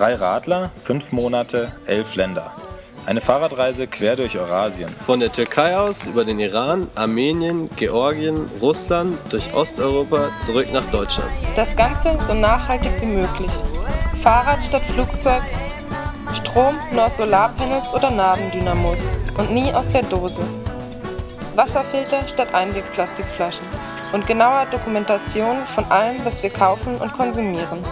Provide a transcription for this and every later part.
3 Radler, 5 Monate, 11 Länder. Eine Fahrradreise quer durch Eurasien. Von der Türkei aus über den Iran, Armenien, Georgien, Russland, durch Osteuropa, zurück nach Deutschland. Das Ganze so nachhaltig wie möglich. Fahrrad statt Flugzeug, Strom nur aus Solarpanels oder Nabendynamos und nie aus der Dose. Wasserfilter statt Einwegplastikflaschen und genauer Dokumentation von allem, was wir kaufen und konsumieren.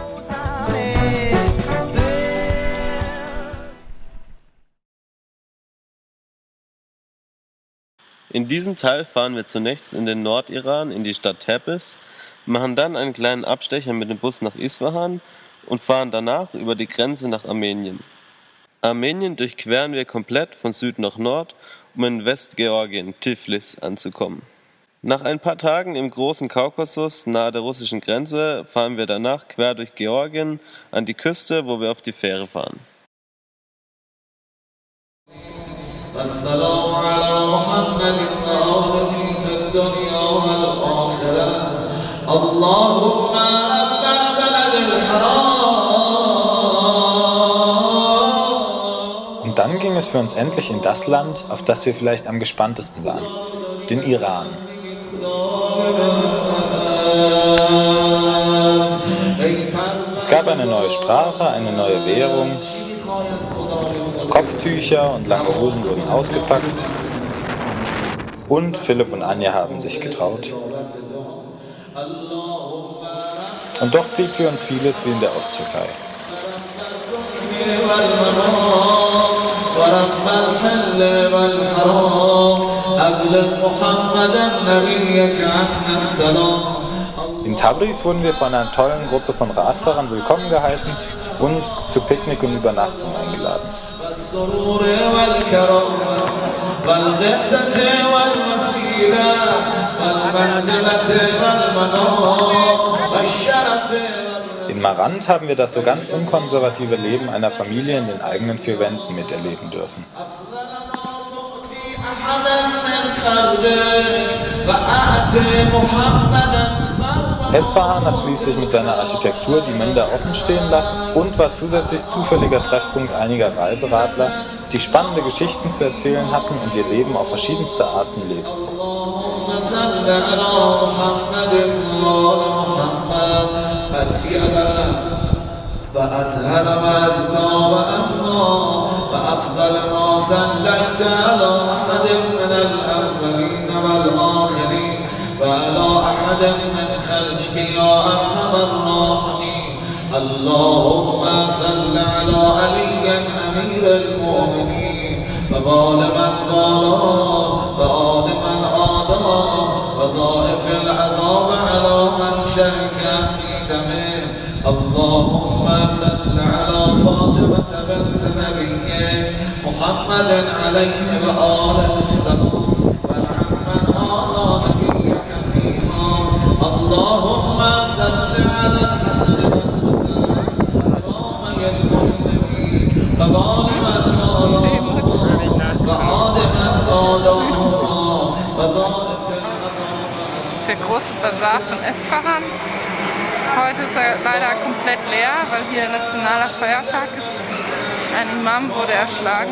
In diesem Teil fahren wir zunächst in den Nordiran, in die Stadt Tebriz, machen dann einen kleinen Abstecher mit dem Bus nach Isfahan und fahren danach über die Grenze nach Armenien. Armenien durchqueren wir komplett von Süd nach Nord, um in Westgeorgien, Tiflis, anzukommen. Nach ein paar Tagen im großen Kaukasus nahe der russischen Grenze fahren wir danach quer durch Georgien an die Küste, wo wir auf die Fähre fahren. Und dann ging es für uns endlich in das Land, auf das wir vielleicht am gespanntesten waren, den Iran. Es gab eine neue Sprache, eine neue Währung, Kopftücher und lange Hosen wurden ausgepackt und Philipp und Anja haben sich getraut. Und doch blieb für uns vieles wie in der Osttürkei. In Tabriz wurden wir von einer tollen Gruppe von Radfahrern willkommen geheißen und zu Picknick und Übernachtung eingeladen. In Marand haben wir das so ganz unkonservative Leben einer Familie in den eigenen 4 Wänden miterleben dürfen. Esfahan hat schließlich mit seiner Architektur die Münder offen stehen lassen und war zusätzlich zufälliger Treffpunkt einiger Reiseradler, die spannende Geschichten zu erzählen hatten und ihr Leben auf verschiedenste Arten lebten. اللهم صل على علي أمير المؤمنين وبال من بالاه وآل من آداه وضائف العذاب على من شرك في دمه اللهم صل على فاطمة بنت نبيك محمد عليه وآله السلام وعن من آذى نبيك فيها اللهم صل على الحسن Der große Basar von Esfahan. Heute ist er leider komplett leer, weil hier nationaler Feiertag ist. Ein Imam wurde erschlagen.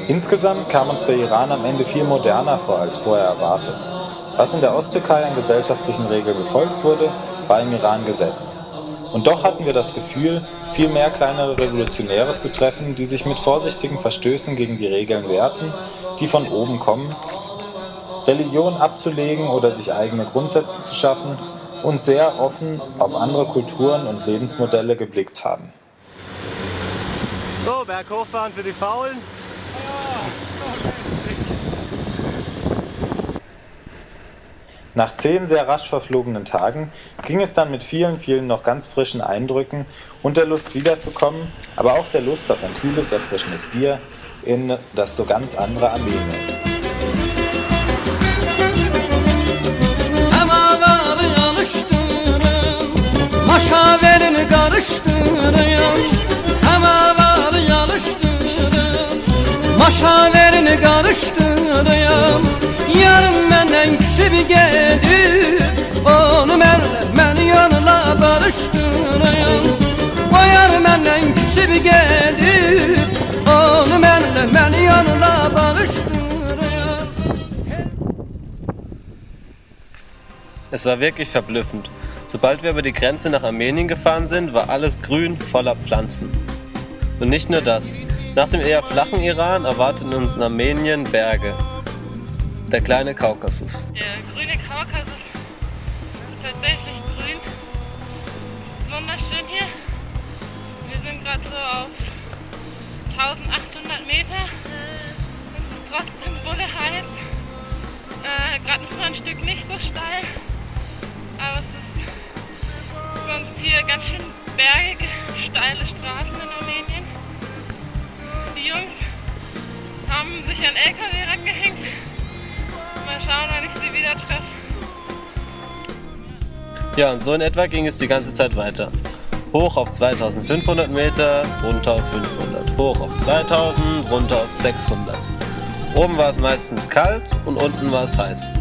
Insgesamt kam uns der Iran am Ende viel moderner vor als vorher erwartet. Was in der Osttürkei an gesellschaftlichen Regeln befolgt wurde, war im Iran Gesetz. Und doch hatten wir das Gefühl, viel mehr kleinere Revolutionäre zu treffen, die sich mit vorsichtigen Verstößen gegen die Regeln wehrten, die von oben kommen, Religion abzulegen oder sich eigene Grundsätze zu schaffen und sehr offen auf andere Kulturen und Lebensmodelle geblickt haben. So, berghoch fahren für die Faulen. Nach 10 sehr rasch verflogenen Tagen ging es dann mit vielen noch ganz frischen Eindrücken und der Lust wiederzukommen, aber auch der Lust auf ein kühles, erfrischendes Bier in das so ganz andere Armenien. Maşaverini karıştırın, semavarı yalıştırın. Maşaverini karıştırın, yarım menden küsüp gelip onu mən yanına barıştırın. O yar menden küsüp gibi gelip onu benle yanına barıştırıyor. Es war wirklich verblüffend. Sobald wir über die Grenze nach Armenien gefahren sind, war alles grün, voller Pflanzen. Und nicht nur das. Nach dem eher flachen Iran erwarteten uns in Armenien Berge. Der kleine Kaukasus. Der grüne Kaukasus ist tatsächlich grün. Es ist wunderschön hier. Wir sind gerade so auf 1800 Meter. Es ist trotzdem bulle heiß. Gerade ist mal ein Stück nicht so steil. Aber es ist sonst hier ganz schön bergige, steile Straßen in Armenien. Die Jungs haben sich an LKW rangehängt. Mal schauen, wann ich sie wieder treffe. Ja, und so in etwa ging es die ganze Zeit weiter. Hoch auf 2500 Meter, runter auf 500. Hoch auf 2000, runter auf 600. Oben war es meistens kalt und unten war es heiß.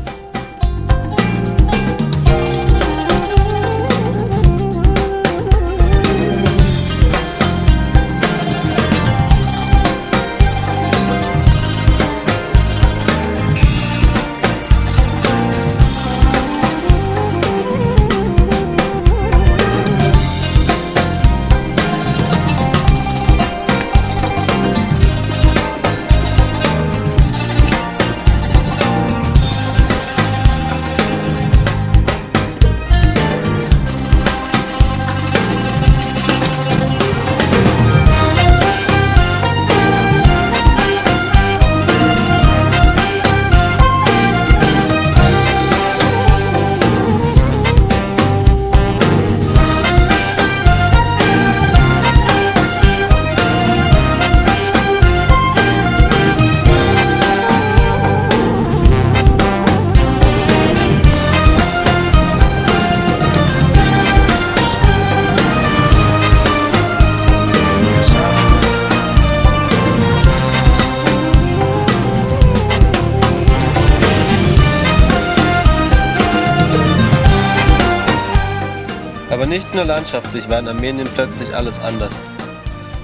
Aber nicht nur landschaftlich war in Armenien plötzlich alles anders.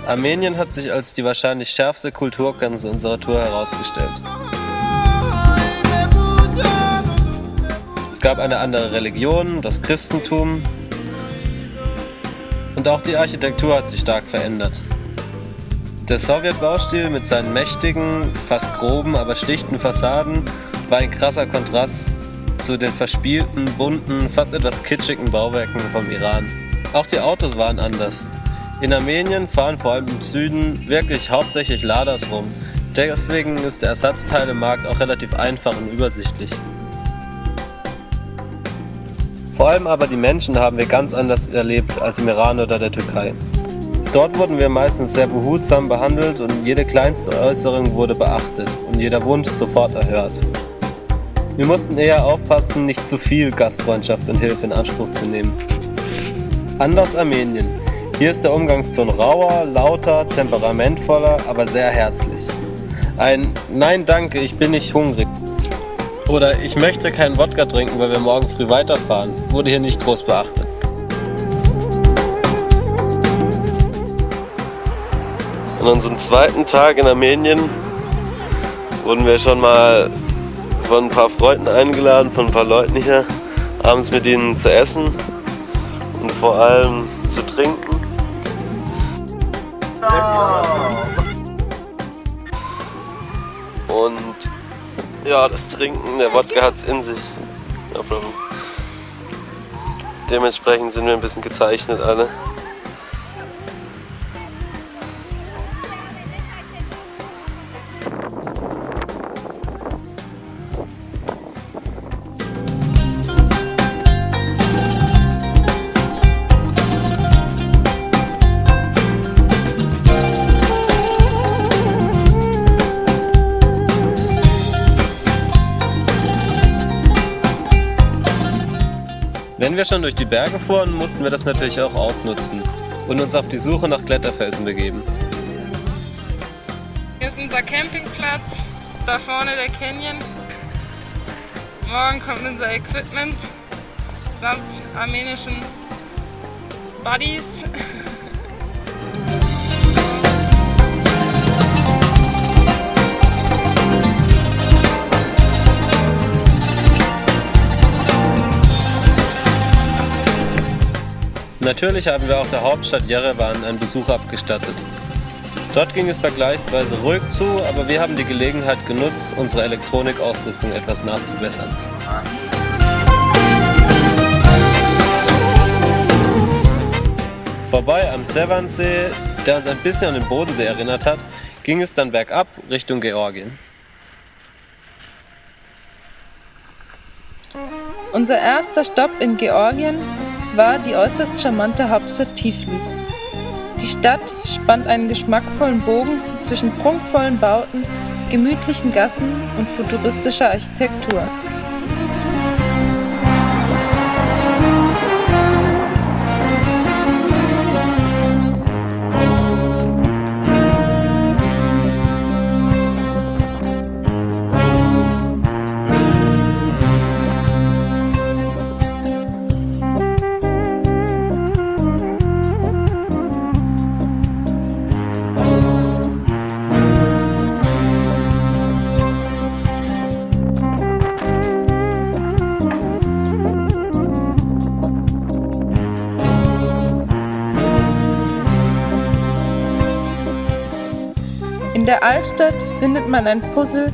Armenien hat sich als die wahrscheinlich schärfste Kulturgrenze unserer Tour herausgestellt. Es gab eine andere Religion, das Christentum, und auch die Architektur hat sich stark verändert. Der Sowjetbaustil mit seinen mächtigen, fast groben, aber schlichten Fassaden war ein krasser Kontrast zu den verspielten, bunten, fast etwas kitschigen Bauwerken vom Iran. Auch die Autos waren anders. In Armenien fahren vor allem im Süden wirklich hauptsächlich Ladas rum. Deswegen ist der Ersatzteilemarkt auch relativ einfach und übersichtlich. Vor allem aber die Menschen haben wir ganz anders erlebt als im Iran oder der Türkei. Dort wurden wir meistens sehr behutsam behandelt und jede kleinste Äußerung wurde beachtet und jeder Wunsch sofort erhört. Wir mussten eher aufpassen, nicht zu viel Gastfreundschaft und Hilfe in Anspruch zu nehmen. Anders Armenien. Hier ist der Umgangston rauer, lauter, temperamentvoller, aber sehr herzlich. Ein "Nein, danke, ich bin nicht hungrig" oder "Ich möchte keinen Wodka trinken, weil wir morgen früh weiterfahren" wurde hier nicht groß beachtet. An unserem zweiten Tag in Armenien wurden wir schon mal von ein paar Freunden eingeladen, von ein paar Leuten hier, abends mit ihnen zu essen und vor allem zu trinken. Und ja, das Trinken, der Wodka hat's in sich. No problem. Dementsprechend sind wir ein bisschen gezeichnet alle. Wenn wir schon durch die Berge fuhren, mussten wir das natürlich auch ausnutzen und uns auf die Suche nach Kletterfelsen begeben. Hier ist unser Campingplatz, da vorne der Canyon. Morgen kommt unser Equipment samt armenischen Buddies. Natürlich haben wir auch der Hauptstadt Jerewan einen Besuch abgestattet. Dort ging es vergleichsweise ruhig zu, aber wir haben die Gelegenheit genutzt, unsere Elektronikausrüstung etwas nachzubessern. Vorbei am Sevansee, der uns ein bisschen an den Bodensee erinnert hat, ging es dann bergab Richtung Georgien. Unser erster Stopp in Georgien war die äußerst charmante Hauptstadt Tiflis. Die Stadt spannt einen geschmackvollen Bogen zwischen prunkvollen Bauten, gemütlichen Gassen und futuristischer Architektur. In der Altstadt findet man ein Puzzle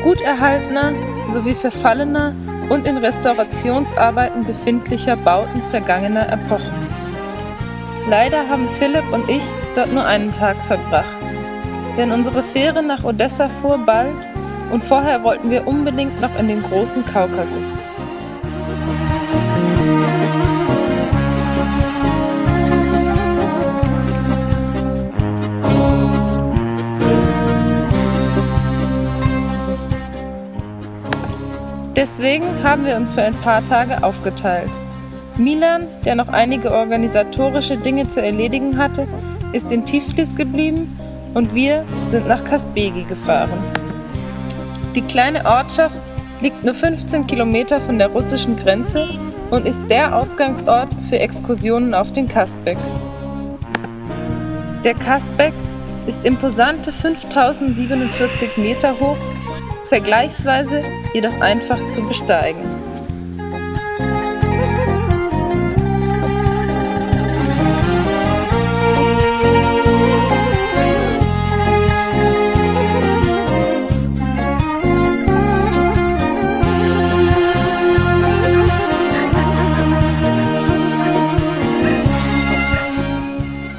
gut erhaltener sowie verfallener und in Restaurationsarbeiten befindlicher Bauten vergangener Epochen. Leider haben Philipp und ich dort nur einen Tag verbracht, denn unsere Fähre nach Odessa fuhr bald und vorher wollten wir unbedingt noch in den großen Kaukasus. Deswegen haben wir uns für ein paar Tage aufgeteilt. Milan, der noch einige organisatorische Dinge zu erledigen hatte, ist in Tiflis geblieben und wir sind nach Kaspegi gefahren. Die kleine Ortschaft liegt nur 15 Kilometer von der russischen Grenze und ist der Ausgangsort für Exkursionen auf den Kaspek. Der Kaspek ist imposante 5047 Meter hoch, vergleichsweise jedoch einfach zu besteigen.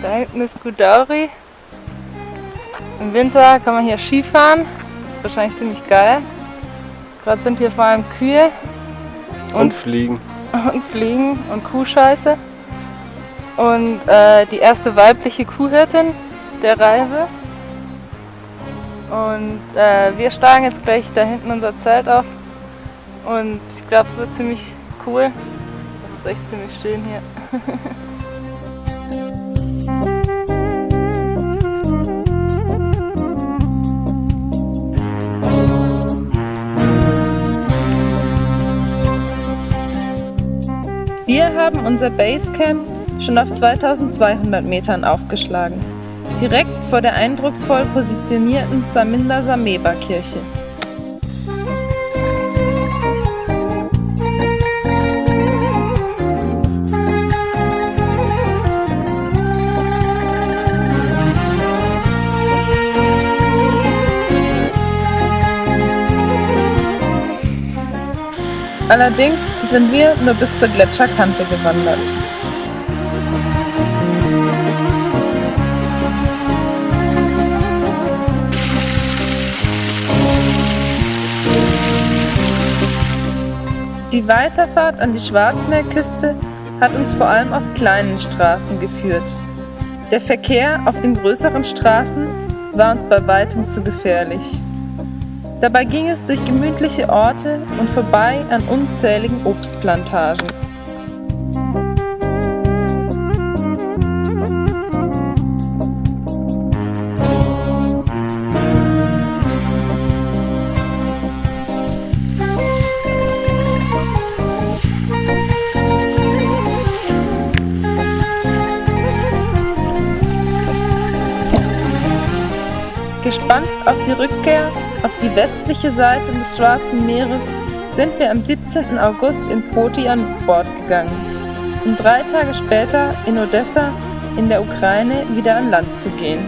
Da hinten ist Gudauri. Im Winter kann man hier Skifahren. Das ist wahrscheinlich ziemlich geil. Gerade sind hier vor allem Kühe Und Fliegen. Und Fliegen und Kuhscheiße. Und die erste weibliche Kuhhirtin der Reise. Und wir schlagen jetzt gleich da hinten unser Zelt auf. Und ich glaube, es wird ziemlich cool. Das ist echt ziemlich schön hier. Wir haben unser Basecamp schon auf 2200 Metern aufgeschlagen, direkt vor der eindrucksvoll positionierten Zaminda-Sameba-Kirche. Allerdings sind wir nur bis zur Gletscherkante gewandert. Die Weiterfahrt an die Schwarzmeerküste hat uns vor allem auf kleinen Straßen geführt. Der Verkehr auf den größeren Straßen war uns bei weitem zu gefährlich. Dabei ging es durch gemütliche Orte und vorbei an unzähligen Obstplantagen. Gespannt auf die Rückkehr auf die westliche Seite des Schwarzen Meeres sind wir am 17. August in Poti an Bord gegangen. um 3 Tage später in Odessa in der Ukraine wieder an Land zu gehen.